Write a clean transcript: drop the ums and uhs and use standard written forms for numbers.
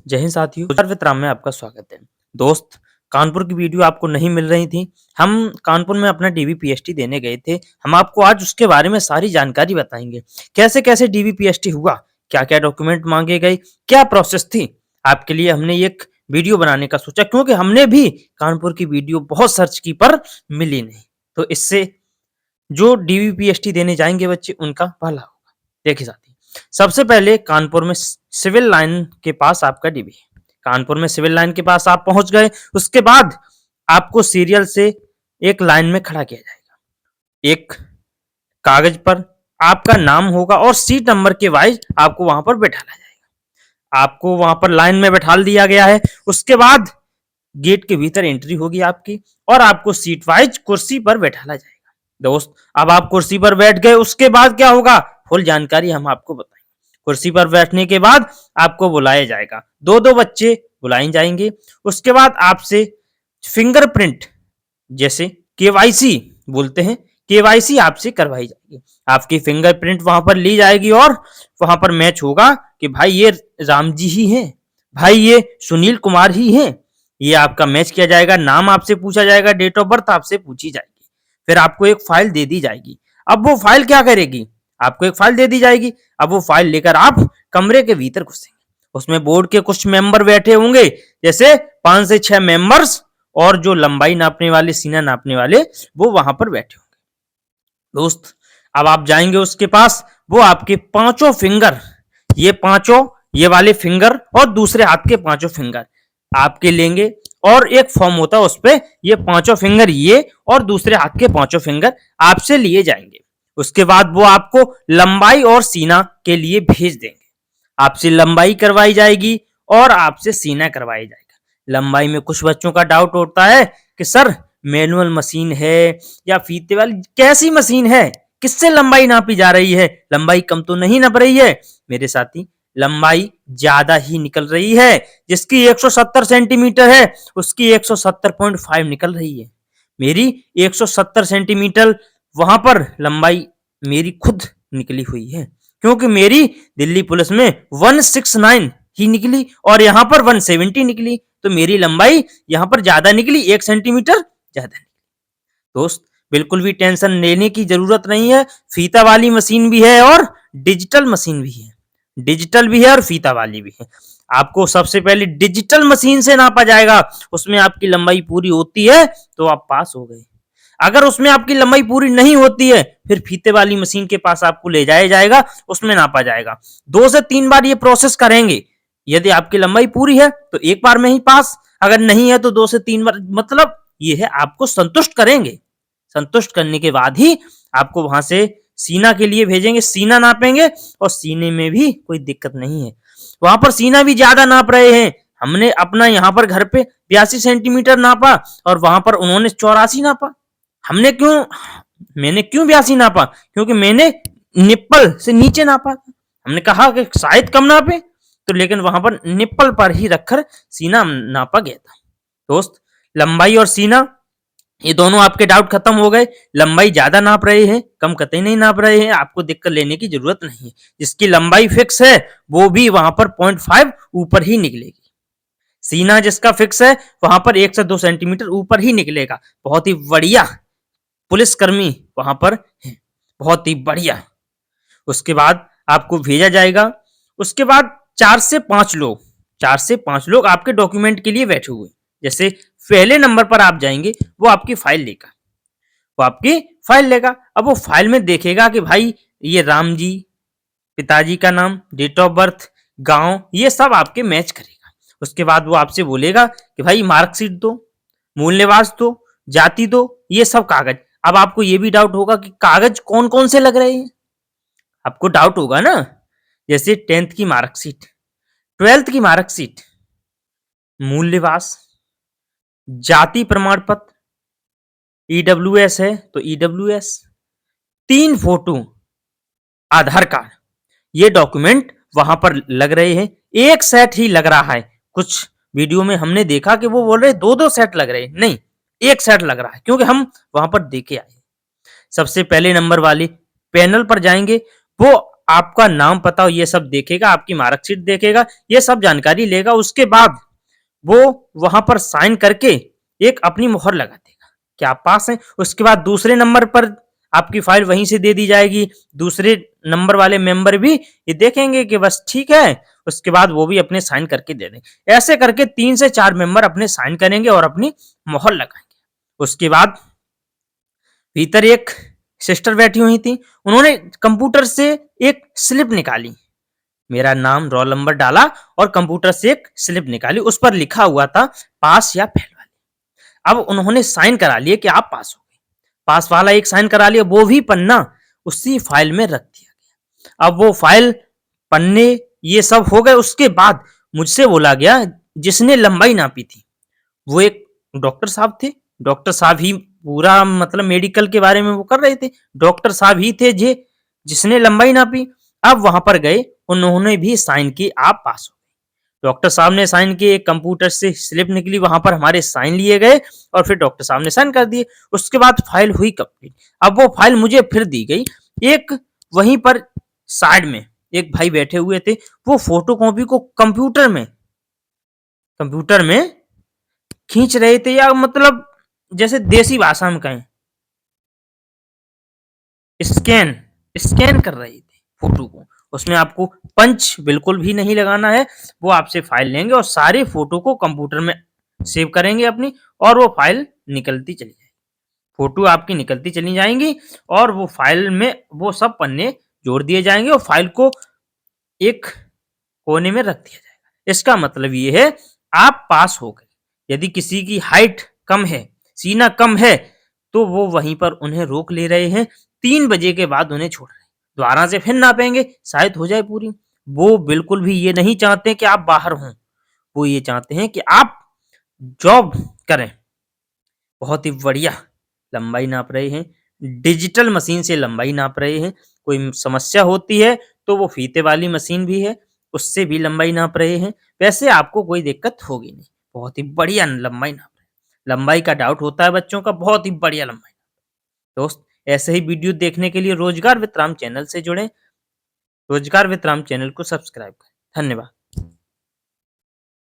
जय हिंद साथियों, वितराम में आपका स्वागत है। दोस्त, कानपुर की वीडियो आपको नहीं मिल रही थी। हम कानपुर में अपना डीवी पीएचटी देने गए थे। हम आपको आज उसके बारे में सारी जानकारी बताएंगे। कैसे कैसे डीवी पीएचटी हुआ, क्या क्या डॉक्यूमेंट मांगे गए, क्या प्रोसेस थी। आपके लिए हमने एक वीडियो बनाने का सोचा, क्योंकि हमने भी कानपुर की वीडियो बहुत सर्च की पर मिली नहीं। तो इससे जो डीवी पीएचटी देने जाएंगे बच्चे, उनका भला होगा। देखिए साथी, सबसे पहले कानपुर में सिविल लाइन के पास आपका डीवी है। कानपुर में सिविल लाइन के पास आप पहुंच गए। उसके बाद आपको सीरियल से एक लाइन में खड़ा किया जाएगा। एक कागज पर आपका नाम होगा और सीट नंबर के वाइज आपको वहां पर बैठाला जाएगा। आपको वहां पर लाइन में बैठा दिया गया है। उसके बाद गेट के भीतर एंट्री होगी आपकी और आपको सीट वाइज कुर्सी पर बैठाला जाएगा। दोस्त, अब आप कुर्सी पर बैठ गए, उसके बाद क्या होगा, फुल जानकारी हम आपको बताएंगे। कुर्सी पर बैठने के बाद आपको बुलाया जाएगा। दो दो बच्चे बुलाए जाएंगे। उसके बाद आपसे फिंगरप्रिंट, जैसे केवाईसी बोलते हैं, केवाईसी आपसे करवाई जाएगी। आपकी फिंगरप्रिंट वहां पर ली जाएगी और वहां पर मैच होगा कि भाई ये राम जी ही हैं, भाई ये सुनील कुमार ही हैं। ये आपका मैच किया जाएगा। नाम आपसे पूछा जाएगा, डेट ऑफ बर्थ आपसे पूछी जाएगी। फिर आपको एक फाइल दे दी जाएगी। अब वो फाइल क्या करेगी, आपको एक फाइल दे दी जाएगी। अब वो फाइल लेकर आप कमरे के भीतर घुसेंगे। उसमें बोर्ड के कुछ मेंबर बैठे होंगे, जैसे 5 से 6 मेंबर्स, और जो लंबाई नापने वाले, सीना नापने वाले, वो वहां पर बैठे होंगे। दोस्त, अब आप जाएंगे उसके पास। वो आपके पांचों फिंगर, ये पांचों, ये वाले फिंगर और दूसरे हाथ के पांचों फिंगर आपके लेंगे। और एक फॉर्म होता है, उस पर ये पांचों फिंगर, ये और दूसरे हाथ के पांचों फिंगर आपसे लिए जाएंगे। उसके बाद वो आपको लंबाई और सीना के लिए भेज देंगे। आपसे लंबाई करवाई जाएगी और आपसे सीना करवाई जाएगा। लंबाई में कुछ बच्चों का डाउट होता है कि सर मैनुअल मशीन है या फीते वाली, कैसी मशीन है, किससे लंबाई नापी जा रही है, लंबाई कम तो नहीं नाप रही है। मेरे साथी, लंबाई ज्यादा ही निकल रही है। जिसकी 170 सेंटीमीटर है, उसकी 170.5 निकल रही है। मेरी 170 सेंटीमीटर वहां पर लंबाई मेरी खुद निकली हुई है, क्योंकि मेरी दिल्ली पुलिस में 169 ही निकली और यहां पर 170 निकली। तो मेरी लंबाई यहां पर ज्यादा निकली, 1 सेंटीमीटर ज्यादा निकली। दोस्त, बिल्कुल भी टेंशन लेने की जरूरत नहीं है। फीता वाली मशीन भी है और डिजिटल मशीन भी है। डिजिटल भी है और फीता वाली भी है। आपको सबसे पहले डिजिटल मशीन से नापा जाएगा। उसमें आपकी लंबाई पूरी होती है तो आप पास हो गए। अगर उसमें आपकी लंबाई पूरी नहीं होती है, फिर फीते वाली मशीन के पास आपको ले जाया जाएगा, उसमें नापा जाएगा। 2 से 3 बार ये प्रोसेस करेंगे। यदि आपकी लंबाई पूरी है तो एक बार में ही पास, अगर नहीं है तो 2 से 3 बार, मतलब ये है, आपको संतुष्ट करेंगे। संतुष्ट करने के बाद ही आपको वहां से सीना के लिए भेजेंगे। सीना नापेंगे और सीने में भी कोई दिक्कत नहीं है। वहां पर सीना भी ज्यादा नाप रहे हैं। हमने अपना यहाँ पर घर पे 82 सेंटीमीटर नापा और वहां पर उन्होंने 84 नापा। हमने क्यों, मैंने क्यों 82 नापा, क्योंकि मैंने निप्पल से नीचे नापा। हमने कहा कि शायद कम नापे, तो लेकिन वहां पर निप्पल पर ही रखकर सीना नापा गया था। दोस्त, लंबाई और सीना, ये दोनों आपके डाउट खत्म हो गए। लंबाई ज्यादा नाप रहे हैं, कम कतई नहीं नाप रहे हैं, आपको दिक्कत लेने की जरूरत नहीं है। जिसकी लंबाई फिक्स है वो भी वहां पर 0.5 ऊपर ही निकलेगी। सीना जिसका फिक्स है वहां पर 1 से 2 सेंटीमीटर ऊपर ही निकलेगा। बहुत ही बढ़िया पुलिसकर्मी वहां पर है, बहुत ही बढ़िया। उसके बाद आपको भेजा जाएगा। उसके बाद 4 से 5 लोग, 4 से 5 लोग आपके डॉक्यूमेंट के लिए बैठे हुए। जैसे पहले नंबर पर आप जाएंगे, वो आपकी फाइल लेगा। वो आपकी फाइल लेगा। अब वो फाइल में देखेगा कि भाई ये राम जी, पिताजी का नाम, डेट ऑफ बर्थ, गांव, ये सब आपके मैच करेगा। उसके बाद वो आपसे बोलेगा कि भाई मार्कशीट दो, मूल निवास दो, जाति दो, ये सब कागज। अब आपको ये भी डाउट होगा कि कागज कौन कौन से लग रहे हैं, आपको डाउट होगा ना। जैसे 10th की मार्कशीट, 12th की मार्कशीट, मूल निवास, जाति प्रमाण पत्र, ईडब्ल्यूएस है तो ईडब्ल्यूएस, 3 फोटो, आधार कार्ड, ये डॉक्यूमेंट वहां पर लग रहे हैं। एक सेट ही लग रहा है। कुछ वीडियो में हमने देखा कि वो बोल रहे 2-2 सेट लग रहे हैं, नहीं, एक सेट लग रहा है, क्योंकि हम वहां पर देखे आए। सबसे पहले नंबर वाले पैनल पर जाएंगे। वो आपका नाम पता ये सब देखेगा, आपकी मार्कशीट देखेगा, ये सब जानकारी लेगा। उसके बाद वो वहां पर साइन करके एक अपनी मोहर लगा देगा कि आप पास हैं। उसके बाद दूसरे नंबर पर आपकी फाइल वहीं से दे दी जाएगी। दूसरे नंबर वाले मेंबर भी ये देखेंगे कि बस ठीक है, उसके बाद वो भी अपने साइन करके दे देंगे। ऐसे करके 3 से 4 मेंबर अपने साइन करेंगे और अपनी मोहर लगाएंगे। उसके बाद भीतर एक सिस्टर बैठी हुई थी, उन्होंने कंप्यूटर से एक स्लिप निकाली, मेरा नाम रोल नंबर डाला और कंप्यूटर से एक स्लिप निकाली, उस पर लिखा हुआ था पास या फेल वाले। अब उन्होंने साइन करा लिए कि आप पास हो गए। पास वाला एक साइन करा लिया, वो भी पन्ना उसी फाइल में रख दिया गया। अब वो फाइल, पन्ने, ये सब हो गए। उसके बाद मुझसे बोला गया, जिसने लंबाई नापी थी वो एक डॉक्टर साहब थे। डॉक्टर साहब ही पूरा मतलब मेडिकल के बारे में वो कर रहे थे। डॉक्टर साहब ही थे जे जिसने लंबाई नापी। अब वहां पर गए, उन्होंने भी साइन की, आप पास हो गए। डॉक्टर साहब ने साइन किए, कंप्यूटर से स्लिप निकली, वहां पर हमारे साइन लिए गए और फिर डॉक्टर साहब ने साइन कर दिए। उसके बाद फाइल हुई कंप्लीट। अब वो फाइल मुझे फिर दी गई। एक वहीं पर साइड में एक भाई बैठे हुए थे, वो फोटो कॉपी को कंप्यूटर में खींच रहे थे, या मतलब जैसे देसी भाषा में कहें, स्कैन स्कैन कर रहे थे फोटो को। उसमें आपको पंच बिल्कुल भी नहीं लगाना है। वो आपसे फाइल लेंगे और सारे फोटो को कंप्यूटर में सेव करेंगे अपनी, और वो फाइल निकलती चली जाएगी। फोटो आपकी निकलती चली जाएंगी और वो फाइल में वो सब पन्ने जोड़ दिए जाएंगे और फाइल को एक कोने में रख दिया जाएगा। इसका मतलब ये है, आप पास हो गए। यदि किसी की हाइट कम है, सीना कम है, तो वो वहीं पर उन्हें रोक ले रहे हैं। 3 बजे के बाद उन्हें छोड़ रहे हैं। दोबारा से फिर नापेंगे, शायद हो जाए पूरी। वो बिल्कुल भी ये नहीं चाहते कि आप बाहर हों। वो ये चाहते हैं कि आप जॉब करें। बहुत ही बढ़िया लंबाई नाप रहे हैं। डिजिटल मशीन से लंबाई नाप रहे हैं। कोई समस्या होती है तो वो फीते वाली मशीन भी है, उससे भी लंबाई नाप रहे हैं। वैसे आपको कोई दिक्कत होगी नहीं। बहुत ही बढ़िया लंबाई नाप रहे हैं। लंबाई का डाउट होता है बच्चों का, बहुत ही बढ़िया लंबाई। दोस्त, ऐसे ही वीडियो देखने के लिए रोजगार विथ राम चैनल से जुड़ें। रोजगार विथ राम चैनल को सब्सक्राइब करें। धन्यवाद।